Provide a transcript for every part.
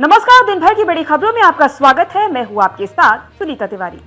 नमस्कार, दिन भर की बड़ी खबरों में आपका स्वागत है। मैं हूँ आपके साथ सुनीता तिवारी।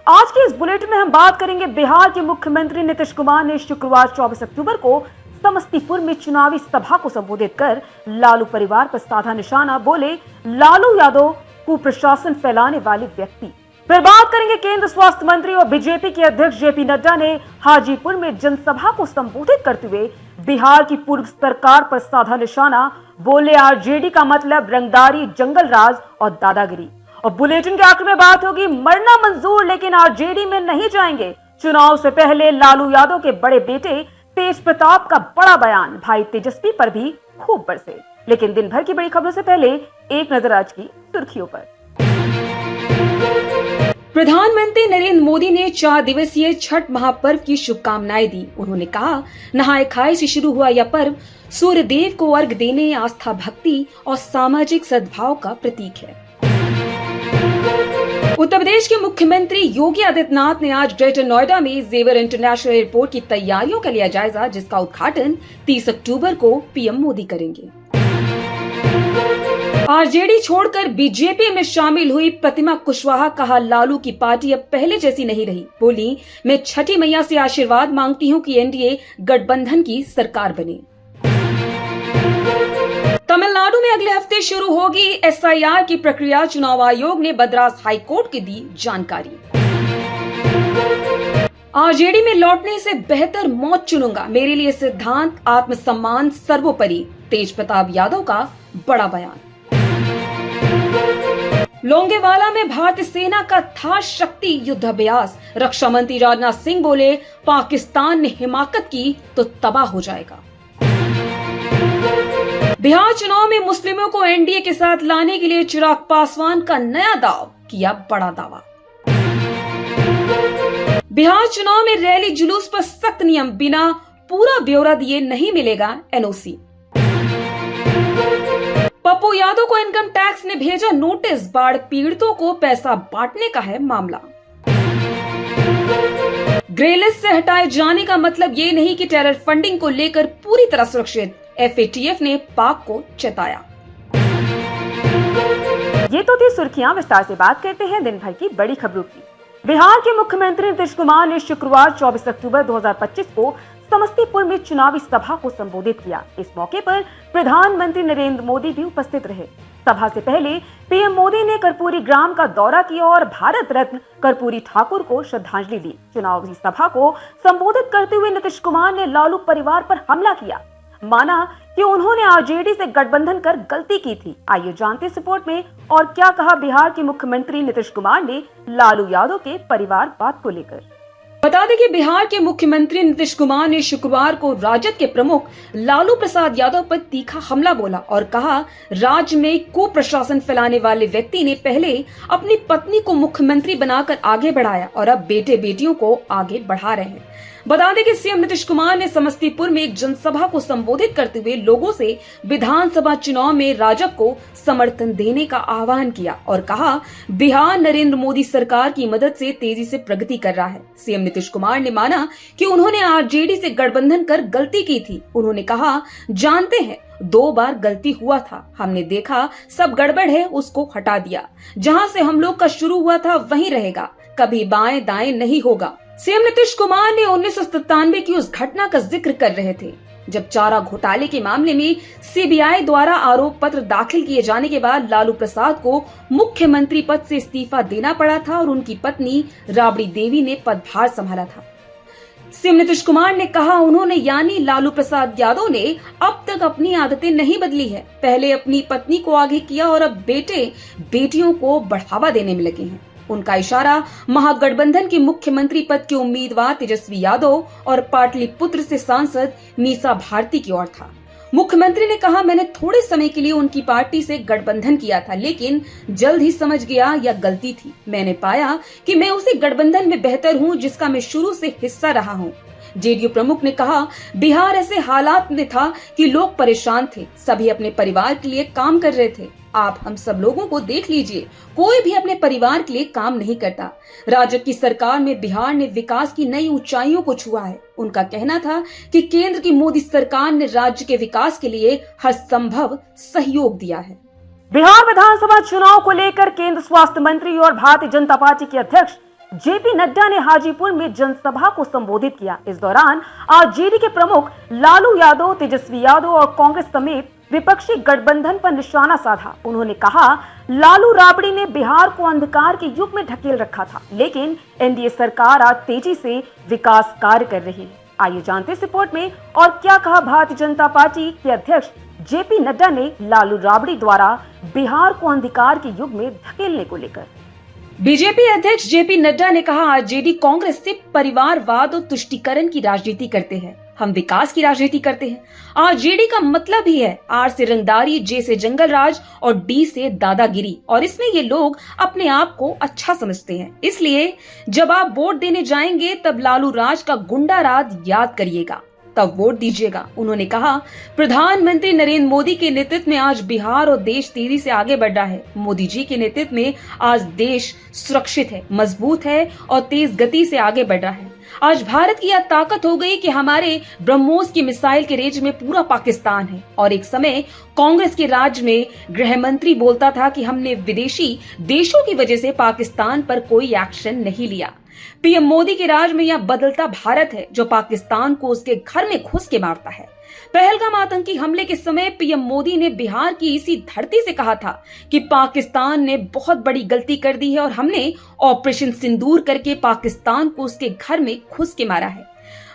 आज के इस बुलेटिन में हम बात करेंगे बिहार के मुख्यमंत्री नीतीश कुमार ने शुक्रवार 24 अक्टूबर को समस्तीपुर में चुनावी सभा को संबोधित कर लालू परिवार पर साधा निशाना। बोले, लालू यादव कुप्रशासन फैलाने वाले व्यक्ति। फिर बात करेंगे केंद्र स्वास्थ्य मंत्री और बीजेपी के अध्यक्ष जेपी नड्डा ने हाजीपुर में जनसभा को संबोधित करते हुए बिहार की पूर्व सरकार पर साधा निशाना। बोले, आरजेडी का मतलब रंगदारी, जंगल राज और दादागिरी। और बुलेटिन के आखिर में बात होगी, मरना मंजूर लेकिन आरजेडी में नहीं जाएंगे। चुनाव से पहले लालू यादव के बड़े बेटे तेज प्रताप का बड़ा बयान, भाई तेजस्वी पर भी खूब बरसे। लेकिन दिन भर की बड़ी खबरों से पहले एक नजर आज की सुर्खियों पर। प्रधानमंत्री नरेंद्र मोदी ने 4 दिवसीय छठ महापर्व की शुभकामनाएं दी। उन्होंने कहा, नहाय खाए से शुरू हुआ यह पर्व सूर्य देव को अर्घ देने, आस्था, भक्ति और सामाजिक सद्भाव का प्रतीक है। उत्तर प्रदेश के मुख्यमंत्री योगी आदित्यनाथ ने आज ग्रेटर नोएडा में जेवर इंटरनेशनल एयरपोर्ट की तैयारियों का लिया जायजा, जिसका उद्घाटन 30 अक्टूबर को पीएम मोदी करेंगे। आरजेडी छोड़कर बीजेपी में शामिल हुई प्रतिमा कुशवाहा कहा, लालू की पार्टी अब पहले जैसी नहीं रही। बोली, मैं छठी मैया से आशीर्वाद मांगती हूं कि एनडीए गठबंधन की सरकार बने। तमिलनाडु में अगले हफ्ते शुरू होगी एसआईआर की प्रक्रिया। चुनाव आयोग ने मद्रास हाईकोर्ट की दी जानकारी। आरजेडी में लौटने से बेहतर मौत चुनूंगा, मेरे लिए सिद्धांत आत्मसम्मान सर्वोपरि। तेज प्रताप यादव का बड़ा बयान। लोंगेवाला में भारतीय सेना का था शक्ति युद्धाभ्यास। रक्षा मंत्री राजनाथ सिंह बोले, पाकिस्तान ने हिमाकत की तो तबाह हो जाएगा। बिहार चुनाव में मुस्लिमों को एनडीए के साथ लाने के लिए चिराग पासवान का नया दाव, किया बड़ा दावा। बिहार चुनाव में रैली जुलूस पर सख्त नियम, बिना पूरा ब्यौरा दिए नहीं मिलेगा एनओसी। पप्पू यादव को इनकम टैक्स ने भेजा नोटिस, बाढ़ पीड़ितों को पैसा बांटने का है मामला। ग्रे लिस्ट से हटाए जाने का मतलब ये नहीं कि टेरर फंडिंग को लेकर पूरी तरह सुरक्षित, एफएटीएफ ने पाक को चेताया। ये तो थी सुर्खियां। विस्तार से बात करते हैं दिन भर की बड़ी खबरों की। बिहार के मुख्यमंत्री नीतीश कुमार ने शुक्रवार 24 अक्टूबर 2025 को समस्तीपुर में चुनावी सभा को संबोधित किया। इस मौके पर प्रधानमंत्री नरेंद्र मोदी भी उपस्थित रहे। सभा से पहले पीएम मोदी ने कर्पूरी ग्राम का दौरा किया और भारत रत्न कर्पूरी ठाकुर को श्रद्धांजलि दी। चुनावी सभा को संबोधित करते हुए नीतीश कुमार ने लालू परिवार पर हमला किया। माना कि उन्होंने आरजेडी से गठबंधन कर गलती की थी। आइए जानते इस रिपोर्ट में और क्या कहा बिहार के मुख्यमंत्री नीतीश कुमार ने लालू यादव के परिवार बात को लेकर। बता दें कि बिहार के मुख्यमंत्री नीतीश कुमार ने शुक्रवार को राजद के प्रमुख लालू प्रसाद यादव पर तीखा हमला बोला और कहा, राज्य में कुप्रशासन फैलाने वाले व्यक्ति ने पहले अपनी पत्नी को मुख्यमंत्री बनाकर आगे बढ़ाया और अब बेटे बेटियों को आगे बढ़ा रहे हैं। बता दें कि सीएम नीतीश कुमार ने समस्तीपुर में एक जनसभा को संबोधित करते हुए लोगों से विधानसभा चुनाव में राजग को समर्थन देने का आह्वान किया और कहा, बिहार नरेंद्र मोदी सरकार की मदद से तेजी से प्रगति कर रहा है। सीएम नीतीश कुमार ने माना कि उन्होंने आरजेडी से गठबंधन कर गलती की थी। उन्होंने कहा, जानते हैं 2 बार गलती हुआ था, हमने देखा सब गड़बड़ है, उसको हटा दिया। जहां से हम लोग का शुरू हुआ था वहीं रहेगा, कभी बाएं दाएं नहीं होगा। सीएम नीतीश कुमार ने 1997 की उस घटना का जिक्र कर रहे थे जब चारा घोटाले के मामले में सीबीआई द्वारा आरोप पत्र दाखिल किए जाने के बाद लालू प्रसाद को मुख्यमंत्री पद से इस्तीफा देना पड़ा था और उनकी पत्नी राबड़ी देवी ने पदभार संभाला था। सीएम नीतीश कुमार ने कहा, उन्होंने यानी लालू प्रसाद यादव ने अब तक अपनी आदतें नहीं बदली है। पहले अपनी पत्नी को आगे किया और अब बेटे बेटियों को बढ़ावा देने में लगे हैं। उनका इशारा महागठबंधन के मुख्यमंत्री पद के उम्मीदवार तेजस्वी यादव और पाटलिपुत्र से सांसद मीसा भारती की ओर था। मुख्यमंत्री ने कहा, मैंने थोड़े समय के लिए उनकी पार्टी से गठबंधन किया था, लेकिन जल्द ही समझ गया यह गलती थी। मैंने पाया कि मैं उसी गठबंधन में बेहतर हूं जिसका मैं शुरू से हिस्सा रहा हूं। जेडीयू प्रमुख ने कहा, बिहार ऐसे हालात में था कि लोग परेशान थे, सभी अपने परिवार के लिए काम कर रहे थे। आप हम सब लोगों को देख लीजिए, कोई भी अपने परिवार के लिए काम नहीं करता। राजग की सरकार में बिहार ने विकास की नई ऊंचाइयों को छुआ है। उनका कहना था कि केंद्र की मोदी सरकार ने राज्य के विकास के लिए हर संभव सहयोग दिया है। बिहार विधानसभा चुनाव को लेकर केंद्र स्वास्थ्य मंत्री और भारतीय जनता पार्टी के अध्यक्ष जेपी नड्डा ने हाजीपुर में जनसभा को संबोधित किया। इस दौरान आरजेडी के प्रमुख लालू यादव, तेजस्वी यादव और कांग्रेस समेत विपक्षी गठबंधन पर निशाना साधा। उन्होंने कहा, लालू राबड़ी ने बिहार को अंधकार के युग में ढकेल रखा था, लेकिन एनडीए सरकार आज तेजी से विकास कार्य कर रही है। आइए जानते हैं इस रिपोर्ट में और क्या कहा भारतीय जनता पार्टी के अध्यक्ष जेपी नड्डा ने लालू राबड़ी द्वारा बिहार को अंधकार के युग में धकेलने को लेकर। बीजेपी अध्यक्ष जेपी नड्डा ने कहा, आरजेडी कांग्रेस से परिवारवाद और तुष्टीकरण की राजनीति करते हैं, हम विकास की राजनीति करते हैं। आरजेडी का मतलब ही है आर से रंगदारी, जे से जंगल राज और डी से दादागिरी, और इसमें ये लोग अपने आप को अच्छा समझते हैं। इसलिए जब आप वोट देने जाएंगे तब लालू राज का गुंडा राज याद करिएगा, तब वोट दीजिएगा। उन्होंने कहा, प्रधानमंत्री नरेंद्र मोदी के नेतृत्व में आज बिहार और देश तेजी से आगे बढ़ रहा है। मोदी जी के नेतृत्व में आज देश सुरक्षित है, मजबूत है और तेज गति से आगे बढ़ रहा है। आज भारत की यह ताकत हो गई कि हमारे ब्रह्मोस की मिसाइल के रेंज में पूरा पाकिस्तान है। और एक समय कांग्रेस के राज में गृह मंत्री बोलता था कि हमने विदेशी देशों की वजह से पाकिस्तान पर कोई एक्शन नहीं लिया। पीएम मोदी के राज में यह बदलता भारत है जो पाकिस्तान को उसके घर में घुस के मारता है। पहलगाम आतंकी हमले के समय पीएम मोदी ने बिहार की इसी धरती से कहा था कि पाकिस्तान ने बहुत बड़ी गलती कर दी है और हमने ऑपरेशन सिंदूर करके पाकिस्तान को उसके घर में घुस के मारा है।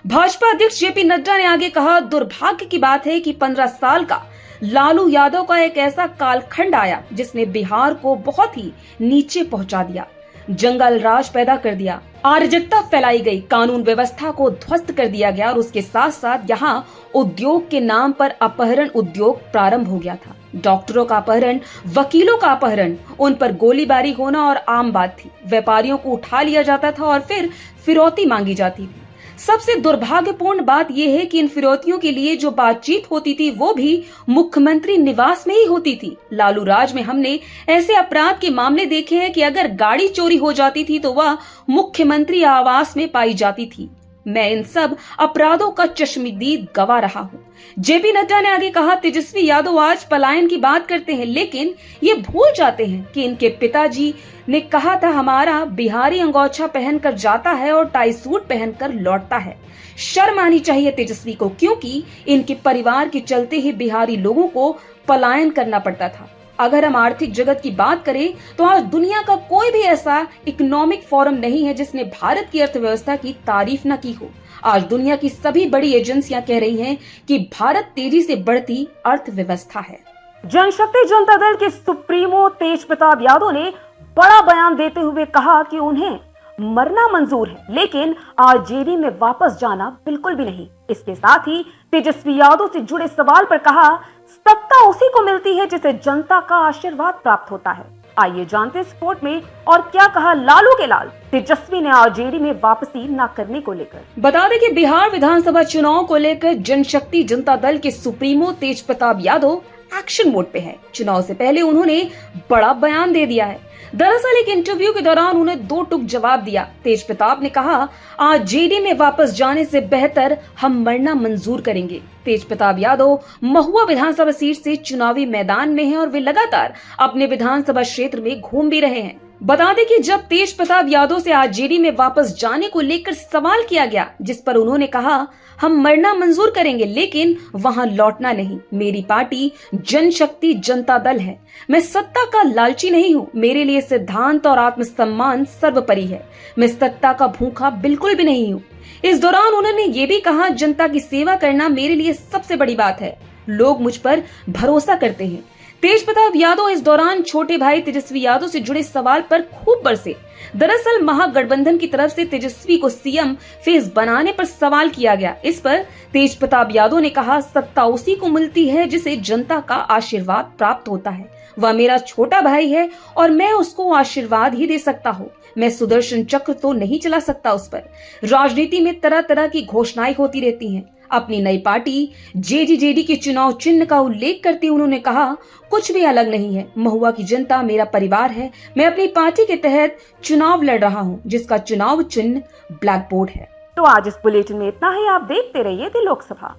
भाजपा अध्यक्ष जेपी नड्डा ने आगे कहा, दुर्भाग्य की बात है कि 15 साल का लालू यादव का एक ऐसा कालखंड आया जिसने बिहार को बहुत ही नीचे पहुंचा दिया, जंगल राज पैदा कर दिया, अराजकता फैलाई गई, कानून व्यवस्था को ध्वस्त कर दिया गया और उसके साथ साथ यहाँ उद्योग के नाम पर अपहरण उद्योग प्रारंभ हो गया था। डॉक्टरों का अपहरण, वकीलों का अपहरण, उन पर गोलीबारी होना और आम बात थी। व्यापारियों को उठा लिया जाता था और फिर फिरौती मांगी जाती थी। सबसे दुर्भाग्यपूर्ण बात यह है कि इन फिरौतियों के लिए जो बातचीत होती थी वो भी मुख्यमंत्री निवास में ही होती थी। लालू राज में हमने ऐसे अपराध के मामले देखे हैं कि अगर गाड़ी चोरी हो जाती थी तो वह मुख्यमंत्री आवास में पाई जाती थी। मैं इन सब अपराधों का चश्मदीद गवाह रहा हूँ। जेपी नड्डा ने आगे कहा, तेजस्वी यादव आज पलायन की बात करते हैं लेकिन ये भूल जाते हैं कि इनके पिताजी ने कहा था, हमारा बिहारी अंगोछा पहनकर जाता है और टाई सूट पहनकर लौटता है। शर्म आनी चाहिए तेजस्वी को, क्योंकि इनके परिवार के चलते ही बिहारी लोगों को पलायन करना पड़ता था। अगर हम आर्थिक जगत की बात करें तो आज दुनिया का कोई भी ऐसा इकोनॉमिक फोरम नहीं है जिसने भारत की अर्थव्यवस्था की तारीफ न की हो। आज दुनिया की सभी बड़ी एजेंसियां कह रही हैं कि भारत तेजी से बढ़ती अर्थव्यवस्था है। जनशक्ति जनता दल के सुप्रीमो तेज प्रताप यादव ने बड़ा बयान देते हुए कहा कि उन्हें मरना मंजूर है लेकिन आरजेडी में वापस जाना बिल्कुल भी नहीं। इसके साथ ही तेजस्वी यादव से जुड़े सवाल पर कहा, सत्ता उसी को मिलती है जिसे जनता का आशीर्वाद प्राप्त होता है। आइए जानते हैं स्पोर्ट में और क्या कहा लालू के लाल तेजस्वी ने आरजेडी में वापसी न करने को लेकर। बता दें कि बिहार विधानसभा चुनाव को लेकर जनशक्ति जनता दल के सुप्रीमो तेज प्रताप यादव एक्शन मोड पे है। चुनाव से पहले उन्होंने बड़ा बयान दे दिया है। दरअसल एक इंटरव्यू के दौरान उन्हें 2 टूक जवाब दिया। तेज प्रताप ने कहा, आरजेडी में वापस जाने से बेहतर हम मरना मंजूर करेंगे। तेज प्रताप यादव महुआ विधानसभा सीट से चुनावी मैदान में हैं और वे लगातार अपने विधानसभा क्षेत्र में घूम भी रहे हैं। बता दें कि जब तेज प्रताप यादव से आरजेडी में वापस जाने को लेकर सवाल किया गया, जिस पर उन्होंने कहा, हम मरना मंजूर करेंगे लेकिन वहां लौटना नहीं। मेरी पार्टी जनशक्ति जनता दल है। मैं सत्ता का लालची नहीं हूँ। मेरे लिए सिद्धांत और आत्मसम्मान सर्वोपरि है। मैं सत्ता का भूखा बिल्कुल भी नहीं हूँ। इस दौरान उन्होंने ये भी कहा, जनता की सेवा करना मेरे लिए सबसे बड़ी बात है। लोग मुझ पर भरोसा करते हैं। तेज प्रताप यादव इस दौरान छोटे भाई तेजस्वी यादव से जुड़े सवाल पर खूब बरसे। दरअसल महागठबंधन की तरफ से तेजस्वी को सीएम फेस बनाने पर सवाल किया गया। इस पर तेज प्रताप यादव ने कहा, सत्ता उसी को मिलती है जिसे जनता का आशीर्वाद प्राप्त होता है। वह मेरा छोटा भाई है और मैं उसको आशीर्वाद ही दे सकता हूँ। मैं सुदर्शन चक्र तो नहीं चला सकता उस पर। राजनीति में तरह तरह की घोषणाएं होती रहती हैं। अपनी नई पार्टी जेडीजेडी के चुनाव चिन्ह का उल्लेख करते उन्होंने कहा, कुछ भी अलग नहीं है। महुआ की जनता मेरा परिवार है। मैं अपनी पार्टी के तहत चुनाव लड़ रहा हूं, जिसका चुनाव चिन्ह ब्लैक बोर्ड है। तो आज इस बुलेटिन में इतना ही। आप देखते रहिए द लोकसभा।